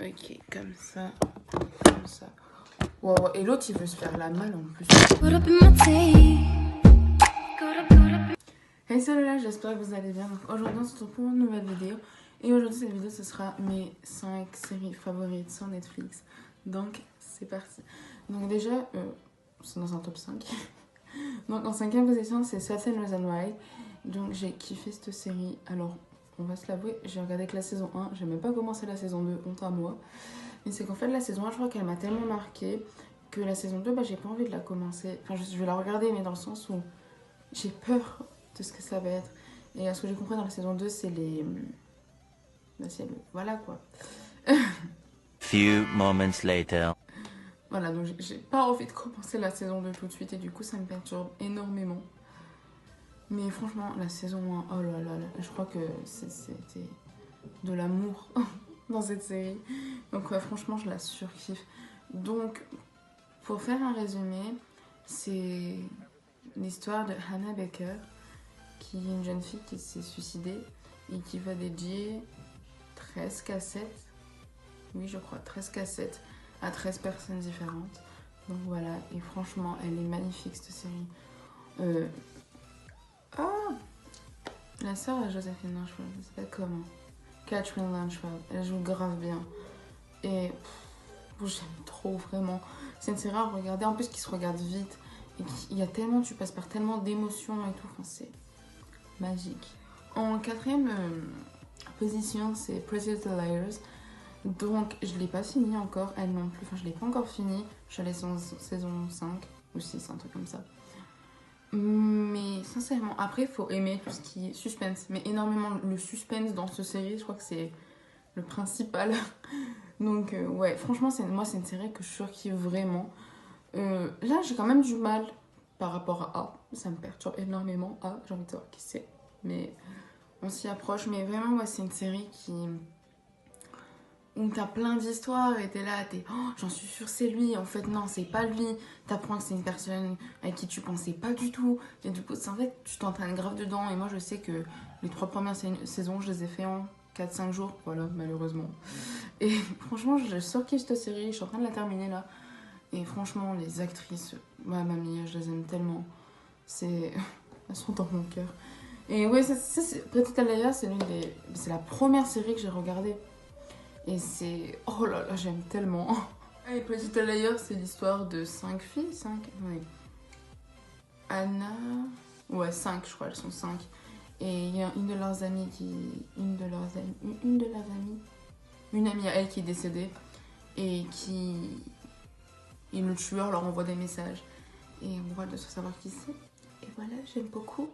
Ok, comme ça, comme ça. Wow, et l'autre, il veut se faire la malle en plus. Hey, salut là, j'espère que vous allez bien. Donc, aujourd'hui, on se retrouve pour une nouvelle vidéo. Et aujourd'hui, cette vidéo, ce sera mes 5 séries favorites sur Netflix. Donc, c'est parti. Donc déjà, c'est dans un top 5. Donc, en 5ème position, c'est Certain Reason Why. Donc, j'ai kiffé cette série. Alors, on va se l'avouer, j'ai regardé que la saison 1. J'ai même pas commencé la saison 2, honte à moi. Mais c'est qu'en fait, la saison 1, je crois qu'elle m'a tellement marqué que la saison 2, bah, j'ai pas envie de la commencer. Enfin, je vais la regarder, mais dans le sens où j'ai peur de ce que ça va être. Et ce que j'ai compris dans la saison 2, c'est les... Bah, c'est le... Voilà, quoi. Few moments later. Voilà, donc j'ai pas envie de commencer la saison 2 tout de suite. Et du coup, ça me perturbe énormément. Mais franchement, la saison 1, oh là là là, je crois que c'était de l'amour dans cette série. Donc ouais, franchement, je la surkiffe. Donc, pour faire un résumé, c'est l'histoire de Hannah Baker, qui est une jeune fille qui s'est suicidée et qui va dédier 13 cassettes, oui je crois, 13 cassettes à 13 personnes différentes. Donc voilà, et franchement, elle est magnifique cette série. La sœur à Joséphine Lanchfeld, je sais pas comment. Catherine Lanchfeld, elle joue grave bien. Et j'aime trop, vraiment. C'est une série à regarder, en plus qui se regarde vite. Et il y a tellement, tu passes par tellement d'émotions et tout, enfin, c'est magique. En 4ème position, c'est Pretty Little Liars. Donc, je l'ai pas fini encore, elle non plus. Enfin, je l'ai pas encore fini. Je suis à la saison 5 ou 6, un truc comme ça. Mais sincèrement, après, il faut aimer tout ce qui est suspense. Mais énormément, le suspense dans cette série, je crois que c'est le principal. Donc, ouais, franchement, moi, c'est une série que je surkiffe vraiment. Là, j'ai quand même du mal par rapport à A. Ça me perturbe énormément. A, j'ai envie de savoir qui c'est. Mais on s'y approche. Mais vraiment, ouais, c'est une série où t'as plein d'histoires et t'es là, j'en suis sûre c'est lui, en fait non c'est pas lui, t'apprends que c'est une personne avec qui tu pensais pas du tout, et du coup en fait tu t'entraînes grave dedans, et moi je sais que les 3 premières saisons je les ai fait en 4-5 jours, voilà malheureusement. Et franchement je surkiffe cette série, je suis en train de la terminer là, et franchement les actrices, ouais, mamie, je les aime tellement, elles sont dans mon cœur. Et ouais, Pretty Little Liars, c'est la première série que j'ai regardée. Et c'est... Oh là là, j'aime tellement. Et Pretty Little Liars, c'est l'histoire de 5 filles, 5 oui. Anna... Ouais, 5, je crois, elles sont 5. Et il y a une de leurs amies une amie à elle qui est décédée. Et le tueur leur envoie des messages. Et on voit de savoir qui c'est. Et voilà, j'aime beaucoup.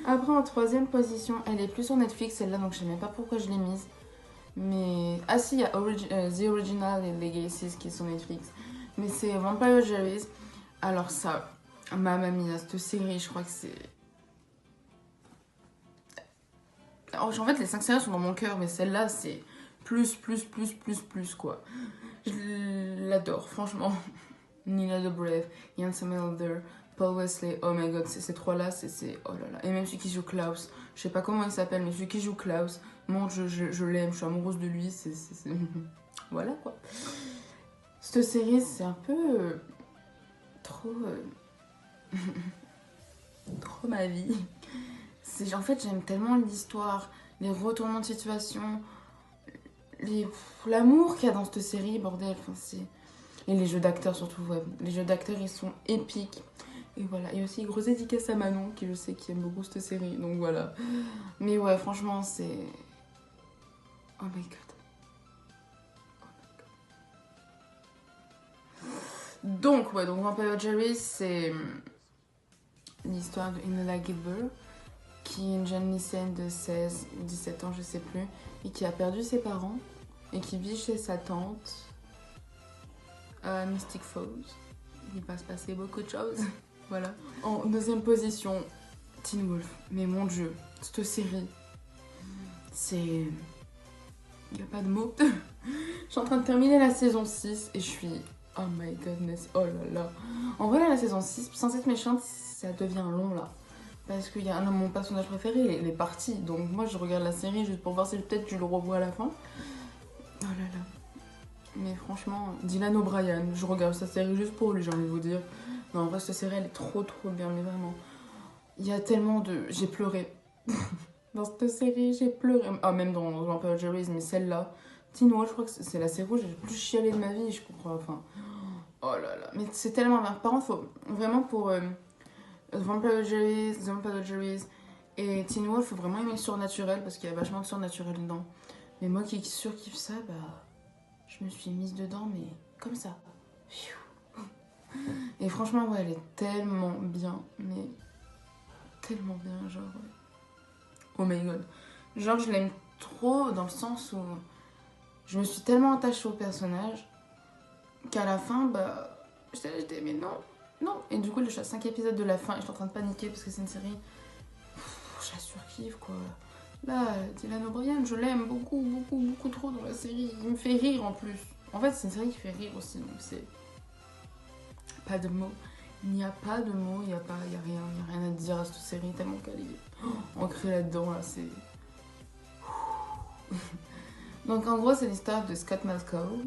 Après, en 3ème position, elle est plus sur Netflix, celle-là, donc je sais même pas pourquoi je l'ai mise. Mais... Ah si, il y a The Original et Legacies qui sont Netflix. Mais c'est Vampire Diaries. Alors ça, mamma mia, cette série, je crois que c'est... En fait, les 5 séries sont dans mon cœur, mais celle-là, c'est plus, quoi. Je l'adore, franchement. Nina Dobrev, Ian Somerhalder, Paul Wesley, oh my god, ces 3-là, c'est... Oh là là. Et même celui qui joue Klaus, je sais pas comment il s'appelle, mais celui qui joue Klaus, mon Dieu, je l'aime, je suis amoureuse de lui, c'est... Voilà, quoi. Cette série, c'est un peu... trop... trop ma vie. En fait, j'aime tellement l'histoire, les retournements de situation, l'amour qu'il y a dans cette série, bordel, enfin, c'est... Et les jeux d'acteurs surtout, ouais. Les jeux d'acteurs, ils sont épiques. Et voilà. Et aussi, grosse dédicace à Manon, qui je sais qui aime beaucoup cette série. Donc voilà. Mais ouais, franchement, c'est... Oh my god. Donc, ouais, donc Vampire Diaries, c'est l'histoire de Enola Gilbert, qui est une jeune lycéenne de 16 ou 17 ans, je sais plus, et qui a perdu ses parents, et qui vit chez sa tante à Mystic Falls. Il va se passer beaucoup de choses. Voilà. En 2ème position, Teen Wolf. Mais mon dieu, cette série, c'est... Il n'y a pas de mots. Je suis en train de terminer la saison 6 et je suis... Oh my goodness, oh là là. En vrai, là, la saison 6, sans être méchante, ça devient long là. Parce qu'il y a mon personnage préféré, il est parti. Donc moi, je regarde la série juste pour voir si peut-être je le revois à la fin. Oh là là. franchement, Dylan O'Brien, je regarde sa série juste pour lui, j'ai envie de vous dire. Non, en vrai, cette série, elle est trop bien, mais vraiment. Il y a tellement de... J'ai pleuré. Dans cette série, j'ai pleuré. Ah, même dans Vampire Diaries, mais celle-là. Teen Wolf, je crois que c'est la série où j'ai le plus chialé de ma vie, je comprends. Enfin, oh là là. Mais c'est tellement bien. Par contre, faut vraiment pour Vampire Diaries et Teen Wolf, faut vraiment aimer le surnaturel parce qu'il y a vachement de surnaturel dedans. Mais moi qui surkiffe ça, bah, je me suis mise dedans, mais comme ça. Et franchement, ouais, elle est tellement bien, mais tellement bien, genre. Oh my god. Genre, je l'aime trop dans le sens où je me suis tellement attachée au personnage qu'à la fin, bah, j'étais, mais non, non. Et du coup, je suis à 5 épisodes de la fin et je suis en train de paniquer parce que c'est une série. Je la surkiffe, quoi. Là, Dylan O'Brien, je l'aime beaucoup trop dans la série. Il me fait rire en plus. En fait, c'est une série qui fait rire aussi, donc c'est. Pas de mots. Il n'y a pas de mots, il n'y a rien à dire à cette série tellement qu'elle est ancrée là-dedans, là, c'est. Donc en gros, c'est l'histoire de Scott Matkow,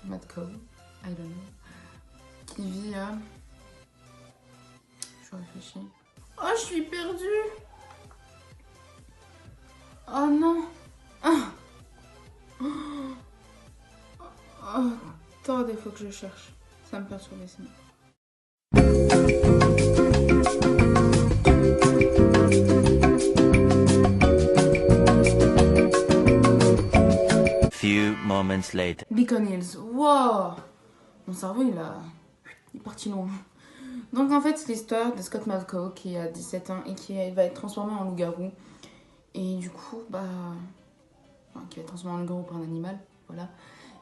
I don't know, qui vit à... Je réfléchis. Oh, je suis perdue. Oh non. Oh, tant des fois que je cherche. Ça me perturbe sinon. Few moments later. Beacon Hills, wow. Mon cerveau, il est parti loin. Donc en fait, c'est l'histoire de Scott Matkow qui a 17 ans et qui va être transformé en loup-garou. Et du coup, bah... Enfin, qui va être transformé en loup-garou par un animal, voilà.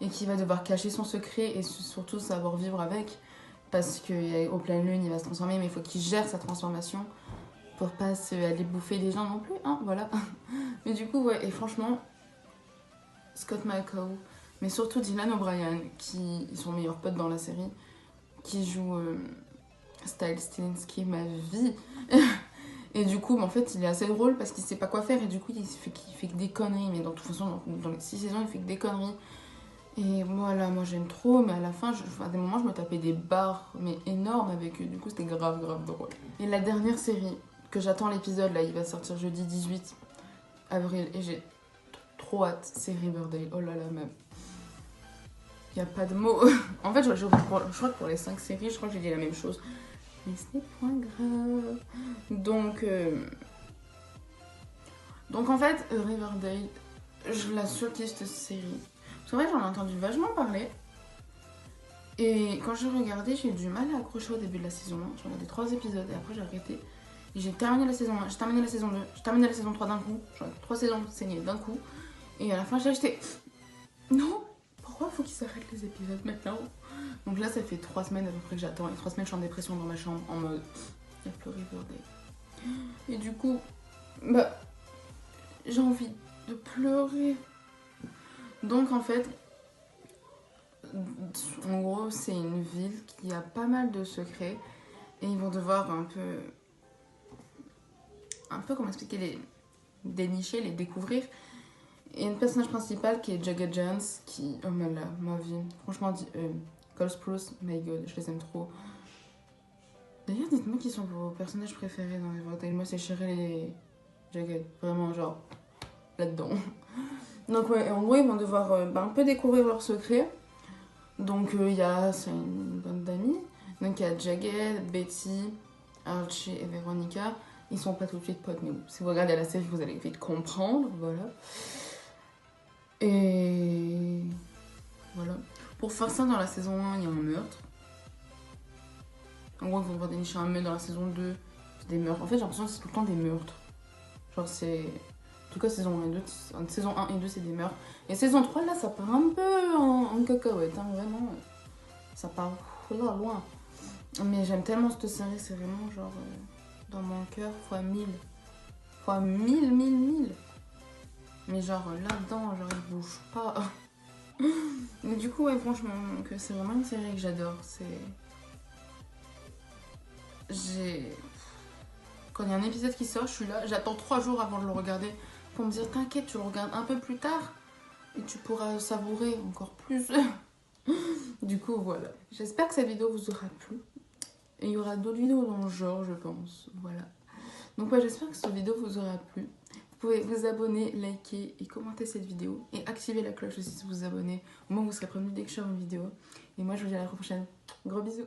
Et qui va devoir cacher son secret et surtout savoir vivre avec. Parce qu'au pleine lune, il va se transformer, mais il faut qu'il gère sa transformation pour pas aller bouffer les gens non plus, hein, voilà. Mais du coup, ouais, et franchement, Scott Matkow, mais surtout Dylan O'Brien, qui est son meilleur pote dans la série, qui joue Styles Stilinski, ma vie. Et du coup, en fait, il est assez drôle parce qu'il sait pas quoi faire et du coup, il fait que des conneries. Mais dans toute façon, dans les 6 saisons, il fait que des conneries. Et voilà, moi j'aime trop, mais à la fin, à des moments, je me tapais des barres mais énormes avec eux. Du coup, c'était grave drôle. Et la dernière série, que j'attends l'épisode, là, il va sortir jeudi 18 avril et j'ai trop hâte, c'est Riverdale. Oh là là, même. Il n'y a pas de mots. En fait, je crois que pour les 5 séries, je crois que j'ai dit la même chose. Mais ce n'est point grave. Donc en fait, Riverdale, je la surkiffe cette série. Parce qu'en fait, j'en ai entendu vachement parler. Et quand j'ai regardé, j'ai eu du mal à accrocher au début de la saison 1. J'ai regardé 3 épisodes et après j'ai arrêté. Et j'ai terminé la saison 1, j'ai terminé la saison 2, j'ai terminé la saison 3 d'un coup. J'ai 3 saisons saignées d'un coup. Et à la fin, j'ai acheté. Non! Pourquoi faut qu'ils s'arrêtent les épisodes maintenant? Donc là, ça fait 3 semaines à peu près que j'attends. Et 3 semaines, je suis en dépression dans ma chambre en mode. Il y a plus Riverdale. Et du coup, bah. J'ai envie de pleurer. Donc en fait, en gros, c'est une ville qui a pas mal de secrets. Et ils vont devoir un peu comment expliquer, les dénicher, les découvrir. Et une personnage principale qui est Jagged Jones, qui, oh là là, ma vie, franchement, Cole Sprouse, my god, je les aime trop. D'ailleurs, dites-moi qui sont vos personnages préférés dans Riverdale. Moi, c'est Cheryl et Jagged, vraiment, genre, là-dedans. Donc, ouais, en gros, ils vont devoir un peu découvrir leurs secrets. Donc, c'est une bande d'amis. Donc, il y a Jagged, Betty, Archie et Veronica. Ils sont pas tout de suite potes, mais bon, si vous regardez la série, vous allez vite comprendre, voilà. Et voilà. Pour faire ça, dans la saison 1, il y a un meurtre. En gros, ils vont devoir dénicher un meurtre dans la saison 2. C'est des meurtres. En fait, j'ai l'impression que c'est tout le temps des meurtres. Genre, c'est... En tout cas, saison 1 et 2, saison 1 et 2, c'est des meurtres. Et saison 3, là, ça part un peu en cacahuète, hein, vraiment. Ça part là, loin. Mais j'aime tellement cette série, c'est vraiment genre... dans mon cœur, fois 1000. Fois 1000. Mais genre là-dedans, genre il bouge pas. Mais du coup, ouais, franchement, c'est vraiment une série que j'adore. Quand il y a un épisode qui sort, je suis là, j'attends 3 jours avant de le regarder pour me dire, t'inquiète, tu le regardes un peu plus tard et tu pourras savourer encore plus. Du coup, voilà. J'espère que cette vidéo vous aura plu. Et il y aura d'autres vidéos dans le genre, je pense. Voilà. Donc ouais, j'espère que cette vidéo vous aura plu. Vous pouvez vous abonner, liker et commenter cette vidéo. Et activer la cloche aussi si vous vous abonnez. Au moins, vous serez prévenu dès que je sors une vidéo. Et moi, je vous dis à la prochaine. Gros bisous.